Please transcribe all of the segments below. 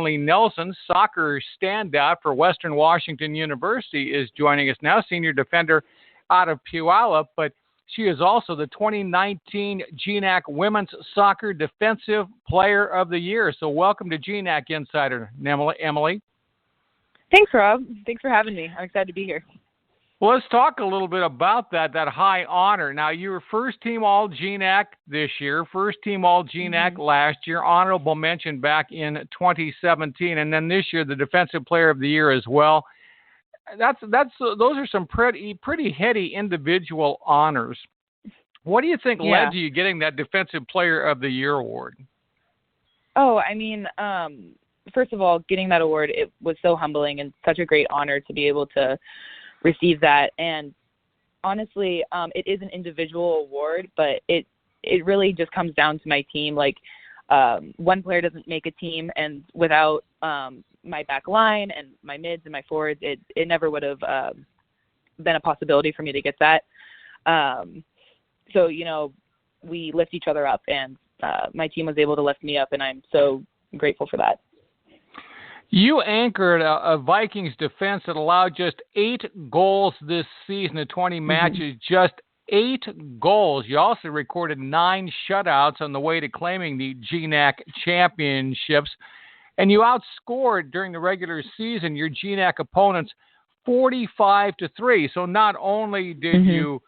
Emily Nelson, soccer standout for Western Washington University, is joining us now, senior defender out of Puyallup, but she is also the 2019 GNAC Women's Soccer Defensive Player of the Year. So welcome to GNAC Insider, Emily. Thanks, Rob. Thanks for having me. I'm excited to be here. Well, let's talk a little bit about that high honor. Now, you were first team All-GNAC this year, first team All-GNAC last year, honorable mention back in 2017, and then this year the Defensive Player of the Year as well. Those are some pretty heady individual honors. What do you think led to you getting that Defensive Player of the Year award? Oh, I mean, first of all, getting that award, it was so humbling and such a great honor to be able to receive that. And honestly, it is an individual award, but it really just comes down to my team. Like, one player doesn't make a team, and without my back line and my mids and my forwards, it never would have been a possibility for me to get that. So, you know, we lift each other up, and my team was able to lift me up, and I'm so grateful for that. You anchored a Vikings defense that allowed just 8 goals this season in 20 matches, just 8 goals. You also recorded 9 shutouts on the way to claiming the GNAC Championships, and you outscored during the regular season your GNAC opponents 45-3. So not only did you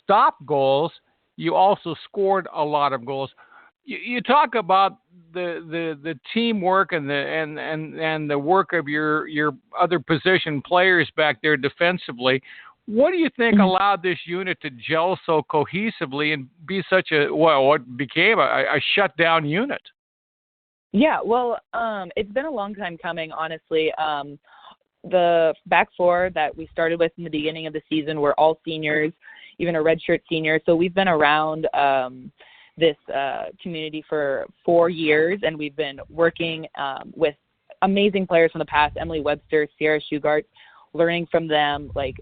stop goals, you also scored a lot of goals. You talk about the teamwork and the work of your other position players back there defensively. What do you think allowed this unit to gel so cohesively and be such what became a shutdown unit? Yeah, well, it's been a long time coming, honestly. The back four that we started with in the beginning of the season were all seniors, even a redshirt senior. So we've been around this community for 4 years, and we've been working with amazing players from the past, Emily Webster, Sierra Shugart, learning from them, like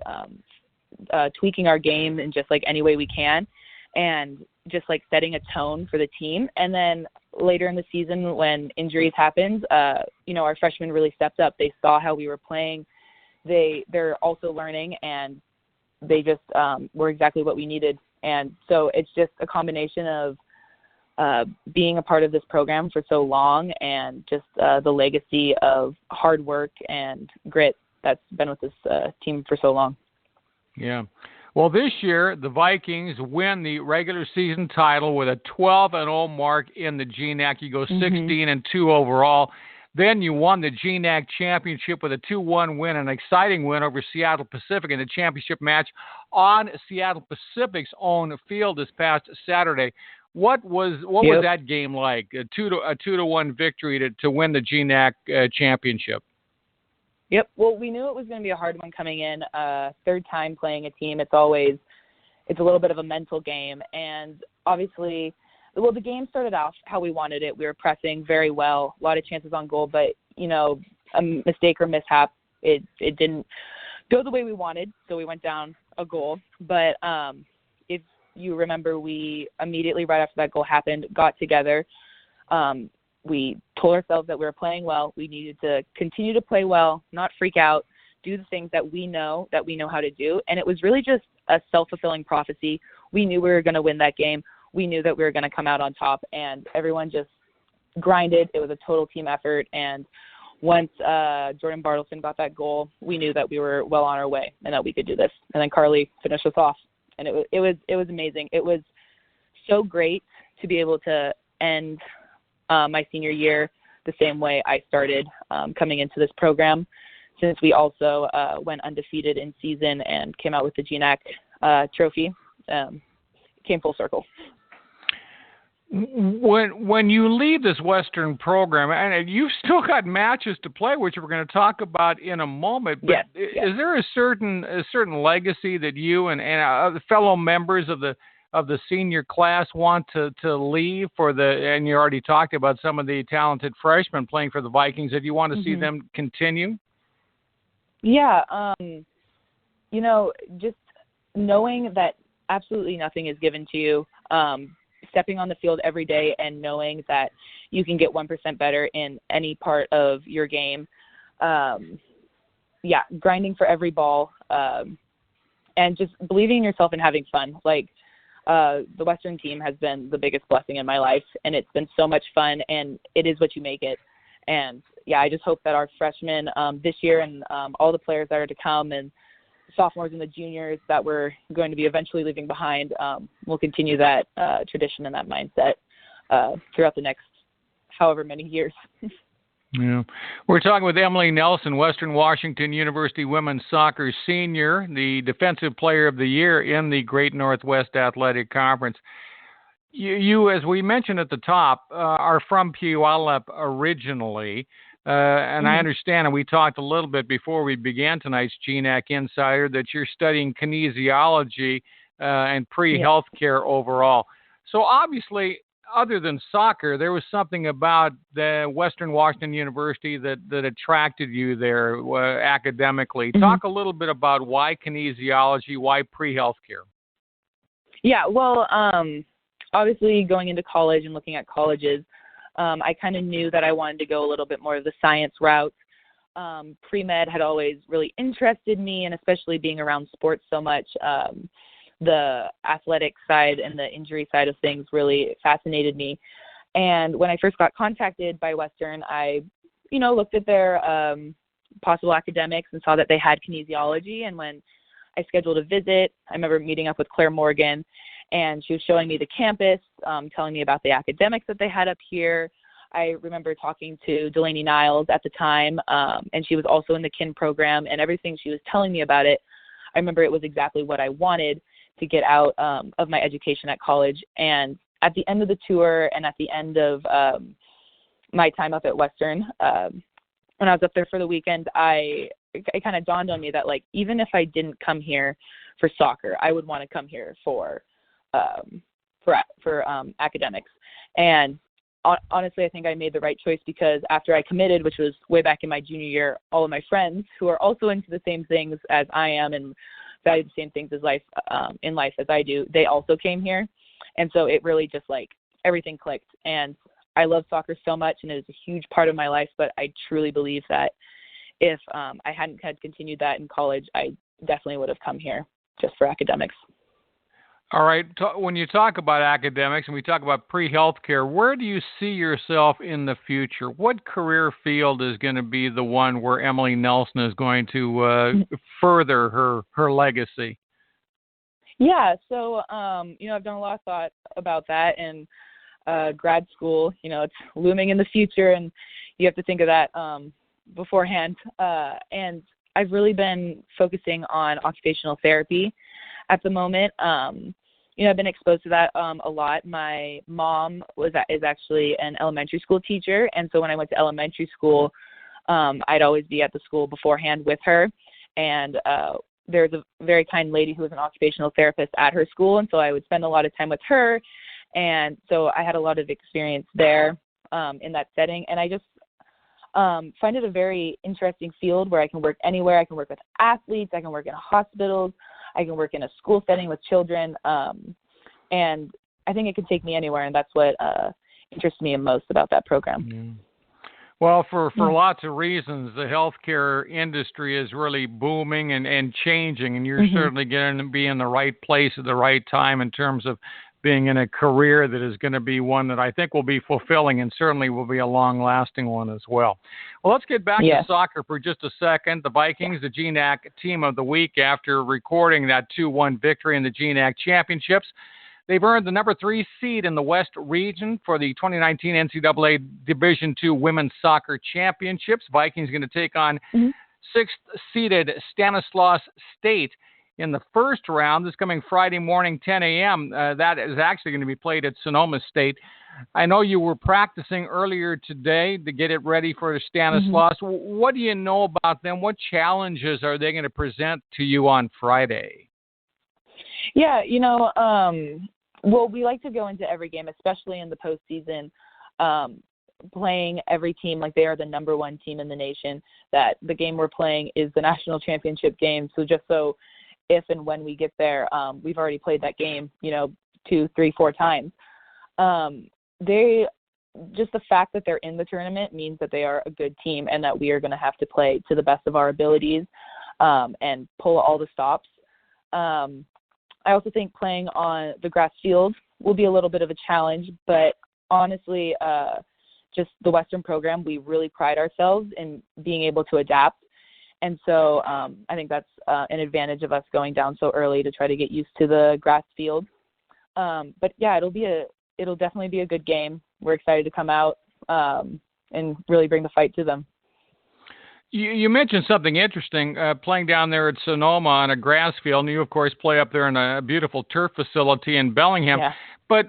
tweaking our game in just like any way we can, and just like setting a tone for the team. And then later in the season when injuries happened, you know, our freshmen really stepped up. They saw how we were playing. They're also learning, and they just were exactly what we needed. And so it's just a combination of being a part of this program for so long, and just the legacy of hard work and grit that's been with this team for so long. Yeah. Well, this year, the Vikings win the regular season title with a 12-0 mark in the GNAC. You go 16-2 overall. Then you won the GNAC Championship with a 2-1 win, an exciting win over Seattle Pacific in the championship match on Seattle Pacific's own field this past Saturday. What was that game like? A 2-1 victory to win the GNAC Championship. Yep. Well, we knew it was going to be a hard one coming in. Third time playing a team, it's a little bit of a mental game, and obviously. Well, the game started off how we wanted it. We were pressing very well, a lot of chances on goal, but, you know, a mistake or mishap, it didn't go the way we wanted, so we went down a goal. But if you remember, we immediately right after that goal happened, got together. We told ourselves that we were playing well. We needed to continue to play well, not freak out, do the things that we know how to do. And it was really just a self-fulfilling prophecy. We knew we were going to win that game. We knew that we were going to come out on top, and everyone just grinded. It was a total team effort, and once Jordan Bartleson got that goal, we knew that we were well on our way and that we could do this. And then Carly finished us off, and it was amazing. It was so great to be able to end my senior year the same way I started coming into this program, since we also went undefeated in season and came out with the GNAC trophy. Came full circle. When you leave this Western program, and you've still got matches to play, which we're going to talk about in a moment, but is there a certain legacy that you and the fellow members of the senior class want to leave for and you already talked about some of the talented freshmen playing for the Vikings, that you want to see them continue? Yeah, you know, just knowing that absolutely nothing is given to you. stepping on the field every day and knowing that you can get 1% better in any part of your game. Grinding for every ball, and just believing in yourself and having fun. Like, the Western team has been the biggest blessing in my life, and it's been so much fun, and it is what you make it. And I just hope that our freshmen this year and all the players that are to come, and sophomores and the juniors that we're going to be eventually leaving behind, will continue that tradition and that mindset throughout the next however many years. Yeah. We're talking with Emily Nelson, Western Washington University women's soccer senior, the Defensive Player of the Year in the Great Northwest Athletic Conference. You, as we mentioned at the top, are from Puyallup originally, and I understand, and we talked a little bit before we began tonight's GNAC Insider, that you're studying kinesiology and pre-healthcare overall. So obviously, other than soccer, there was something about the Western Washington University that attracted you there academically. Talk a little bit about why kinesiology, why pre-healthcare. Yeah, well, obviously going into college and looking at colleges, I kind of knew that I wanted to go a little bit more of the science route. Pre-med had always really interested me, and especially being around sports so much, the athletic side and the injury side of things really fascinated me. And when I first got contacted by Western, I, looked at their possible academics and saw that they had kinesiology. And when I scheduled a visit, I remember meeting up with Claire Morgan, and she was showing me the campus, telling me about the academics that they had up here. I remember talking to Delaney Niles at the time, and she was also in the kin program, and everything she was telling me about it, I remember it was exactly what I wanted to get out of my education at college. And at the end of the tour and at the end of my time up at Western, when I was up there for the weekend, it kind of dawned on me that, like, even if I didn't come here for soccer, I would want to come here for academics. And honestly, I think I made the right choice, because after I committed, which was way back in my junior year, all of my friends who are also into the same things as I am and value the same things as in life as I do, they also came here. And so it really just, like, everything clicked. And I love soccer so much, and it is a huge part of my life, but I truly believe that if I hadn't had continued that in college, I definitely would have come here just for academics. All right. When you talk about academics and we talk about pre-healthcare, where do you see yourself in the future? What career field is going to be the one where Emily Nelson is going to further her legacy? Yeah. So, I've done a lot of thought about that, and grad school, it's looming in the future, and you have to think of that beforehand. And I've really been focusing on occupational therapy at the moment. I've been exposed to that a lot. My mom is actually an elementary school teacher, and so when I went to elementary school, I'd always be at the school beforehand with her. And there's a very kind lady who was an occupational therapist at her school, and so I would spend a lot of time with her. And so I had a lot of experience there in that setting. And I just find it a very interesting field where I can work anywhere. I can work with athletes. I can work in hospitals. I can work in a school setting with children. And I think it can take me anywhere, and that's what interests me most about that program. Yeah. Well, for lots of reasons, the healthcare industry is really booming and changing, and you're certainly going to be in the right place at the right time in terms of being in a career that is going to be one that I think will be fulfilling and certainly will be a long-lasting one as well. Well, let's get back to soccer for just a second. The Vikings, the GNAC Team of the Week, after recording that 2-1 victory in the GNAC Championships. They've earned the number 3 seed in the West region for the 2019 NCAA Division II Women's Soccer Championships. Vikings going to take on 6th-seeded Stanislaus State in the first round this coming Friday morning, 10 a.m. That is actually going to be played at Sonoma State. I know you were practicing earlier today to get it ready for Stanislaus. What do you know about them? What challenges are they going to present to you on Friday? Yeah, well, we like to go into every game, especially in the postseason, playing every team like they are the number 1 team in the nation, that the game we're playing is the national championship game. So just so if and when we get there, we've already played that game, 2, 3, 4 times. Just the fact that they're in the tournament means that they are a good team and that we are going to have to play to the best of our abilities and pull all the stops. I also think playing on the grass field will be a little bit of a challenge, but honestly, just the Western program, we really pride ourselves in being able to adapt. And so I think that's an advantage of us going down so early to try to get used to the grass field. But yeah, it'll definitely be a good game. We're excited to come out and really bring the fight to them. You mentioned something interesting, playing down there at Sonoma on a grass field, and you, of course, play up there in a beautiful turf facility in Bellingham. Yeah. But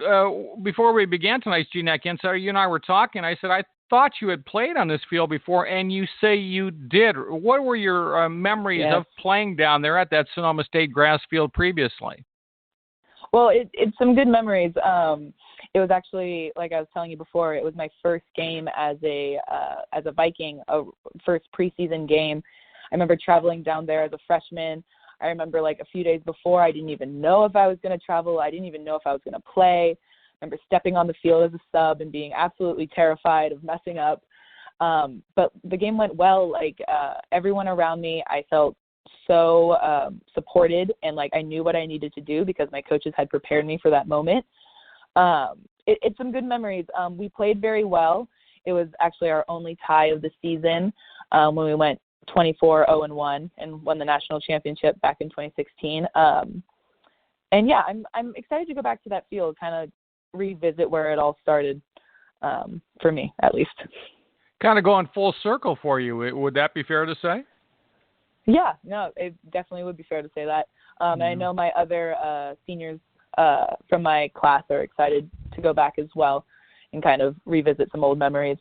before we began tonight's GNAC Insider, you and I were talking. I said, I thought you had played on this field before, and you say you did. What were your memories of playing down there at that Sonoma State grass field previously? Well, it's some good memories. It was actually, like I was telling you before, it was my first game as a Viking, a first preseason game. I remember traveling down there as a freshman. I remember like a few days before, I didn't even know if I was going to travel. I didn't even know if I was going to play. I remember stepping on the field as a sub and being absolutely terrified of messing up. But the game went well. Like everyone around me, I felt so supported, and like I knew what I needed to do because my coaches had prepared me for that moment. It's some good memories. We played very well. It was actually our only tie of the season when we went 24-0-1 and won the national championship back in 2016. And yeah, I'm excited to go back to that field, kind of revisit where it all started, for me at least. Kind of going full circle for you. Would that be fair to say? Yeah, no, it definitely would be fair to say that. And I know my other seniors from my class are excited to go back as well and kind of revisit some old memories.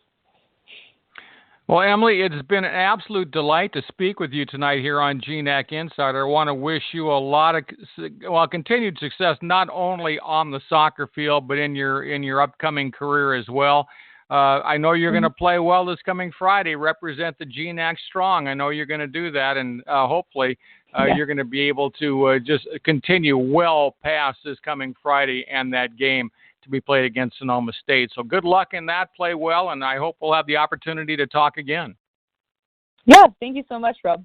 Well, Emily, it's been an absolute delight to speak with you tonight here on GNAC Insider. I want to wish you a lot of continued success, not only on the soccer field, but in your upcoming career as well. I know you're going to play well this coming Friday, represent the GNAC strong. I know you're going to do that, and hopefully you're going to be able to just continue well past this coming Friday and that game to be played against Sonoma State. So good luck in that. Play well, and I hope we'll have the opportunity to talk again. Yeah, thank you so much, Rob.